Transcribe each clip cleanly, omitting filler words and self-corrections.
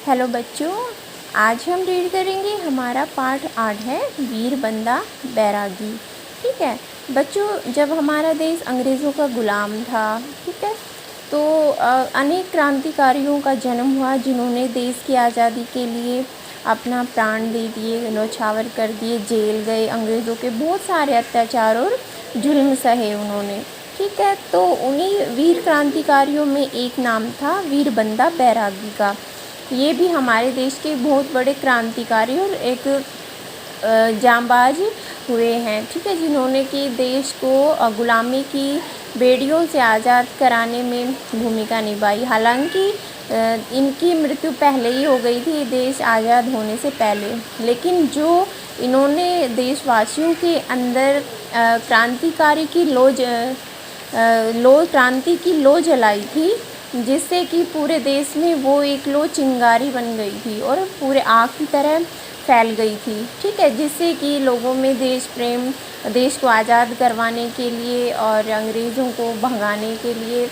Hello बच्चों, आज हम रीड करेंगे। हमारा पाठ 8 है वीर बंदा बैरागी। ठीक है बच्चों, जब हमारा देश अंग्रेज़ों का ग़ुलाम था, ठीक है, तो अनेक क्रांतिकारियों का जन्म हुआ जिन्होंने देश की आज़ादी के लिए अपना प्राण दे दिए, न्यौछावर कर दिए, जेल गए, अंग्रेज़ों के बहुत सारे अत्याचार और जुल्म सहे उन्होंने। ठीक है, तो उन्हीं वीर क्रांतिकारियों में एक नाम था वीर बंदा बैरागी का। ये भी हमारे देश के बहुत बड़े क्रांतिकारी और एक जांबाज हुए हैं। ठीक है, जिन्होंने कि देश को गुलामी की बेड़ियों से आज़ाद कराने में भूमिका निभाई। हालांकि इनकी मृत्यु पहले ही हो गई थी, देश आज़ाद होने से पहले, लेकिन जो इन्होंने देशवासियों के अंदर क्रांतिकारी की क्रांति की लो जलाई थी, जिससे कि पूरे देश में वो एक लो चिंगारी बन गई थी और पूरे आग की तरह फैल गई थी। ठीक है, जिससे कि लोगों में देश प्रेम, देश को आज़ाद करवाने के लिए और अंग्रेज़ों को भगाने के लिए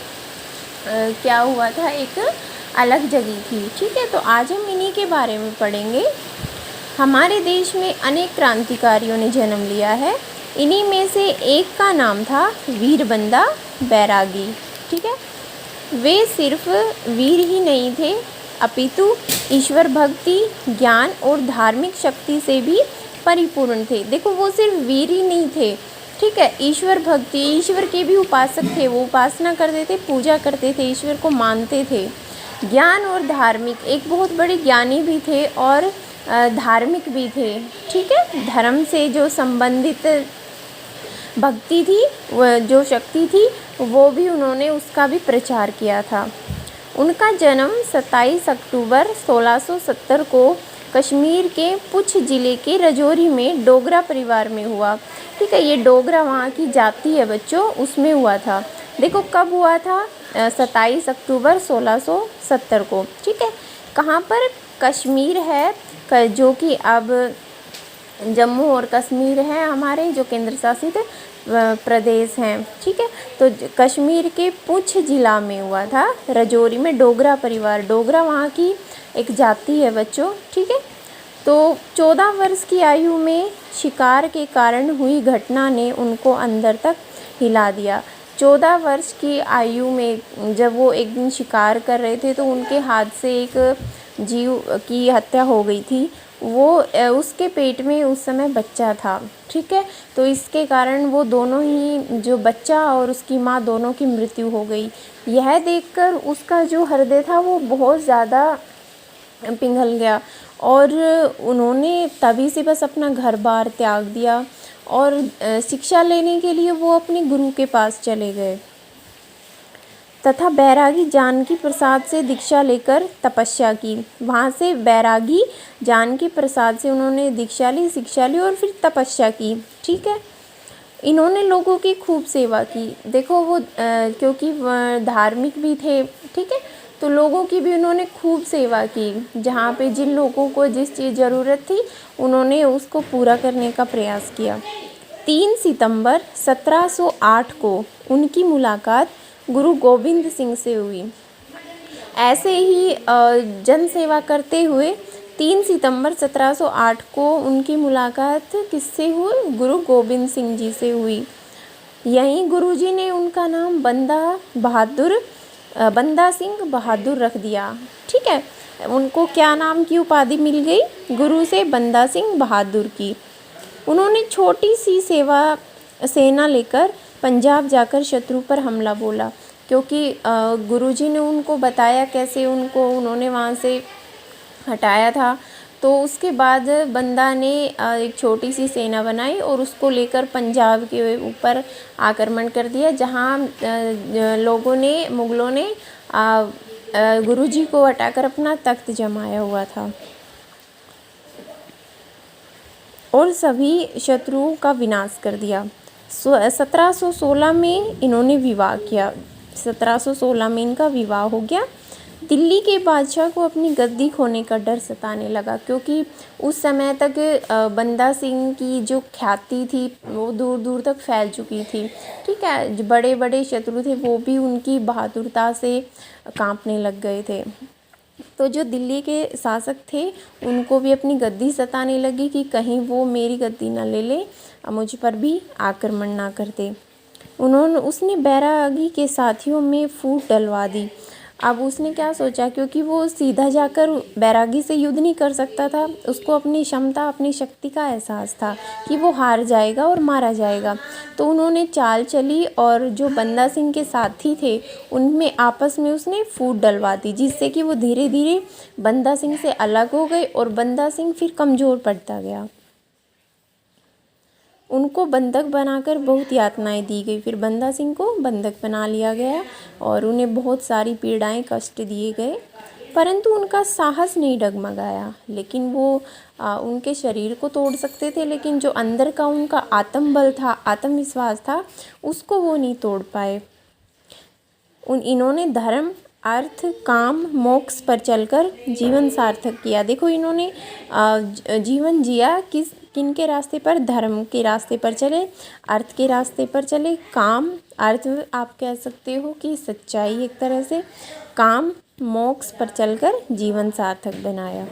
क्या हुआ था, एक अलग जगी थी। ठीक है, तो आज हम इन्हीं के बारे में पढ़ेंगे। हमारे देश में अनेक क्रांतिकारियों ने जन्म लिया है। इन्हीं में से एक का नाम था वीर बंदा बैरागी। ठीक है, वे सिर्फ वीर ही नहीं थे, अपितु ईश्वर भक्ति, ज्ञान और धार्मिक शक्ति से भी परिपूर्ण थे। देखो, वो सिर्फ वीर ही नहीं थे, ठीक है, ईश्वर भक्ति, ईश्वर के भी उपासक थे। वो उपासना करते थे, पूजा करते थे, ईश्वर को मानते थे। ज्ञान और धार्मिक, एक बहुत बड़े ज्ञानी भी थे और धार्मिक भी थे। ठीक है, धर्म से जो संबंधित भक्ति थी, वह जो शक्ति थी, वो भी उन्होंने उसका भी प्रचार किया था। उनका जन्म 27 अक्टूबर 1670 को कश्मीर के पुंछ ज़िले के राजौरी में डोगरा परिवार में हुआ। ठीक है, ये डोगरा वहाँ की जाति है बच्चों, उसमें हुआ था। देखो कब हुआ था, 27 अक्टूबर 1670 को। ठीक है, कहाँ पर, कश्मीर है, जो कि अब जम्मू और कश्मीर है हमारे, जो केंद्र शासित प्रदेश हैं। ठीक है, तो कश्मीर के पुंछ जिला में हुआ था, राजौरी में। डोगरा परिवार, डोगरा वहाँ की एक जाति है बच्चों। ठीक है, तो 14 वर्ष की आयु में शिकार के कारण हुई घटना ने उनको अंदर तक हिला दिया। 14 वर्ष की आयु में जब वो एक दिन शिकार कर रहे थे, तो उनके हाथ से एक जीव की हत्या हो गई थी। वो उसके पेट में उस समय बच्चा था। ठीक है, तो इसके कारण वो दोनों ही, जो बच्चा और उसकी माँ, दोनों की मृत्यु हो गई। यह देखकर उसका जो हृदय था वो बहुत ज़्यादा पिघल गया और उन्होंने तभी से बस अपना घर बार त्याग दिया और शिक्षा लेने के लिए वो अपने गुरु के पास चले गए तथा बैरागी जानकी प्रसाद से दीक्षा लेकर तपस्या की। वहाँ से बैरागी जानकी प्रसाद से उन्होंने दीक्षा ली, शिक्षा ली और फिर तपस्या की। ठीक है, इन्होंने लोगों की खूब सेवा की। देखो वो क्योंकि धार्मिक भी थे, ठीक है, तो लोगों की भी उन्होंने खूब सेवा की। जहाँ पे जिन लोगों को जिस चीज़ ज़रूरत थी, उन्होंने उसको पूरा करने का प्रयास किया। 3 सितंबर 1708 को उनकी मुलाकात गुरु गोबिंद सिंह से हुई। ऐसे ही जन सेवा करते हुए 3 सितंबर 1708 को उनकी मुलाकात किससे हुई, गुरु गोबिंद सिंह जी से हुई। यहीं गुरुजी ने उनका नाम बंदा सिंह बहादुर रख दिया। ठीक है, उनको क्या नाम की उपाधि मिल गई, गुरु से बंदा सिंह बहादुर की। उन्होंने छोटी सी सेना लेकर पंजाब जाकर शत्रु पर हमला बोला, क्योंकि गुरुजी ने उनको बताया कैसे उन्होंने वहाँ से हटाया था। तो उसके बाद बंदा ने एक छोटी सी सेना बनाई और उसको लेकर पंजाब के ऊपर आक्रमण कर दिया, जहाँ मुग़लों ने गुरुजी को हटाकर अपना तख्त जमाया हुआ था और सभी शत्रुओं का विनाश कर दिया। 1716 में इन्होंने विवाह किया। 1716 में इनका विवाह हो गया। दिल्ली के बादशाह को अपनी गद्दी खोने का डर सताने लगा, क्योंकि उस समय तक बंदा सिंह की जो ख्याति थी वो दूर दूर तक फैल चुकी थी। ठीक है, जो बड़े बड़े शत्रु थे वो भी उनकी बहादुरता से कांपने लग गए थे। तो जो दिल्ली के शासक थे उनको भी अपनी गद्दी सताने लगी कि कहीं वो मेरी गद्दी ना ले ले, मुझ पर भी आक्रमण ना कर दे। उसने बैरागी के साथियों में फूट डलवा दी। अब उसने क्या सोचा, क्योंकि वो सीधा जाकर बैरागी से युद्ध नहीं कर सकता था, उसको अपनी क्षमता, अपनी शक्ति का एहसास था कि वो हार जाएगा और मारा जाएगा। तो उन्होंने चाल चली और जो बंदा सिंह के साथी थे उनमें आपस में उसने फूट डलवा दी, जिससे कि वो धीरे धीरे बंदा सिंह से अलग हो गए और बंदा सिंह फिर कमज़ोर पड़ता गया। उनको बंधक बनाकर बहुत यातनाएं दी गई। फिर बंदा सिंह को बंधक बना लिया गया और उन्हें बहुत सारी पीड़ाएं, कष्ट दिए गए, परंतु उनका साहस नहीं डगमगाया। लेकिन वो उनके शरीर को तोड़ सकते थे, लेकिन जो अंदर का उनका आत्मबल था, आत्मविश्वास था, उसको वो नहीं तोड़ पाए। इन्होंने धर्म, अर्थ, काम, मोक्ष पर चलकर जीवन सार्थक किया। देखो इन्होंने जीवन जिया किन के रास्ते पर? धर्म के रास्ते पर चले, अर्थ के रास्ते पर चले, काम, अर्थ आप कह सकते हो कि सच्चाई एक तरह से, काम, मोक्ष पर चलकर जीवन सार्थक बनाया।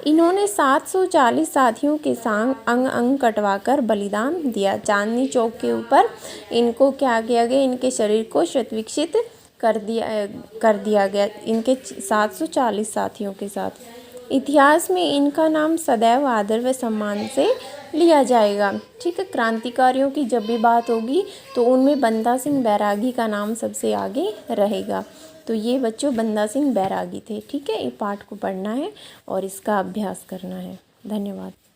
इन्होंने 740 साथियों के संग अंग अंग कटवाकर बलिदान दिया। चांदनी चौक के ऊपर इनको क्या किया गया? इनके शरीर को शतविक्षित कर दिया गया इनके 740 साथियों के साथ। इतिहास में इनका नाम सदैव आदर व सम्मान से लिया जाएगा। ठीक है, क्रांतिकारियों की जब भी बात होगी तो उनमें बंदा सिंह बैरागी का नाम सबसे आगे रहेगा। तो ये बच्चों बंदा सिंह बैरागी थे। ठीक है, ये पाठ को पढ़ना है और इसका अभ्यास करना है। धन्यवाद।